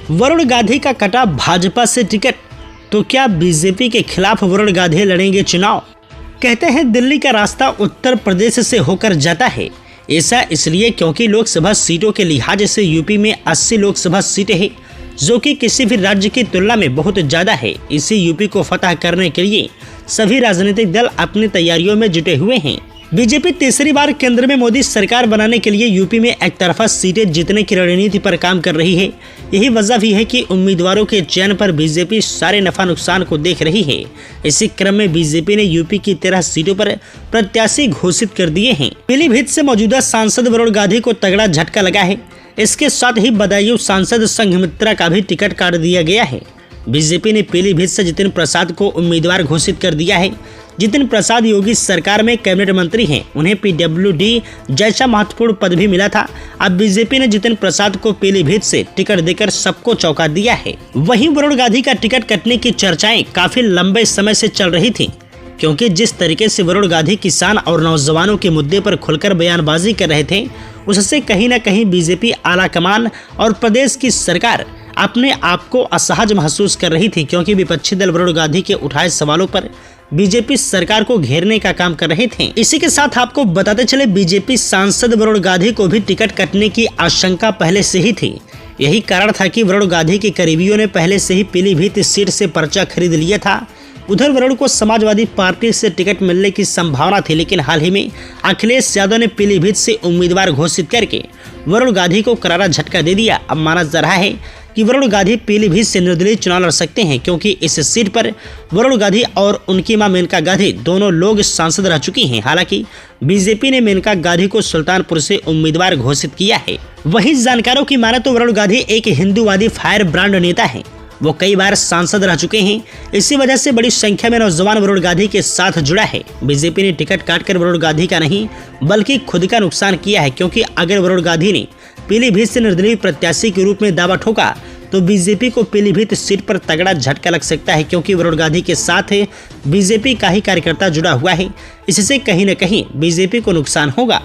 वरुण गांधी का कटा भाजपा से टिकट, तो क्या बीजेपी के खिलाफ वरुण गांधी लड़ेंगे चुनाव? कहते हैं दिल्ली का रास्ता उत्तर प्रदेश से होकर जाता है। ऐसा इसलिए क्योंकि लोकसभा सीटों के लिहाज से यूपी में 80 लोकसभा सीटें हैं, जो कि किसी भी राज्य की तुलना में बहुत ज़्यादा है। इसी यूपी को फतह करने के लिए सभी राजनीतिक दल अपनी तैयारियों में जुटे हुए हैं। बीजेपी तीसरी बार केंद्र में मोदी सरकार बनाने के लिए यूपी में एक तरफा सीटें जीतने की रणनीति पर काम कर रही है। यही वजह भी है कि उम्मीदवारों के चयन पर बीजेपी सारे नफा नुकसान को देख रही है। इसी क्रम में बीजेपी ने यूपी की 13 सीटों पर प्रत्याशी घोषित कर दिए हैं। पीलीभीत से मौजूदा सांसद वरुण गांधी को तगड़ा झटका लगा है। इसके साथ ही बदायूं सांसद संघमित्रा का भी टिकट काट दिया गया है। बीजेपी ने पीलीभीत से जितिन प्रसाद को उम्मीदवार घोषित कर दिया है। जितिन प्रसाद योगी सरकार में कैबिनेट मंत्री हैं। उन्हें पीडब्ल्यूडी जैसा महत्वपूर्ण पद भी मिला था। अब बीजेपी ने जितिन प्रसाद को पीलीभीत से टिकट देकर सबको चौंका दिया है। वहीं वरुण गांधी का टिकट कटने की चर्चाएं काफी लंबे समय से चल रही थी, क्योंकि जिस तरीके से वरुण गांधी किसान और नौजवानों के मुद्दे पर खुलकर बयानबाजी कर रहे थे, उससे कहीं न कहीं बीजेपी आलाकमान और प्रदेश की सरकार अपने आप को असहज महसूस कर रही थी, क्योंकि विपक्षी दल वरुण गांधी के उठाए सवालों पर बीजेपी सरकार को घेरने का काम कर रहे थे। इसी के साथ आपको बताते चले, बीजेपी सांसद वरुण गांधी को भी टिकट कटने की आशंका पहले से ही थी। यही कारण था कि वरुण गांधी के करीबियों ने पहले से ही पीलीभीत सीट से पर्चा खरीद लिया था। उधर वरुण को समाजवादी पार्टी से टिकट मिलने की संभावना थी, लेकिन हाल ही में अखिलेश यादव ने पीलीभीत से उम्मीदवार घोषित करके वरुण गांधी को करारा झटका दे दिया। अब माना जा रहा है कि वरुण गांधी पीलीभीत से निर्दलीय चुनाव लड़ सकते हैं, क्योंकि इस सीट पर वरुण गांधी और उनकी मां मेनका गांधी दोनों लोग सांसद रह चुकी हैं। हालांकि बीजेपी ने मेनका गांधी को सुल्तानपुर से उम्मीदवार घोषित किया है। वहीं जानकारों की माने तो वरुण गांधी एक हिंदूवादी फायर ब्रांड नेता है। वो कई बार सांसद रह चुके हैं। इसी वजह से बड़ी संख्या में नौजवान वरुण गांधी के साथ जुड़ा है। बीजेपी ने टिकट काटकर वरुण गांधी का नहीं बल्कि खुद का नुकसान किया है, क्योंकि अगर वरुण गांधी ने पीलीभीत से निर्दलीय प्रत्याशी के रूप में दावा ठोका तो बीजेपी को पीलीभीत सीट पर तगड़ा झटका लग सकता है, क्योंकि वरुण गांधी के साथ बीजेपी का ही कार्यकर्ता जुड़ा हुआ है। इससे कहीं न कहीं बीजेपी को नुकसान होगा।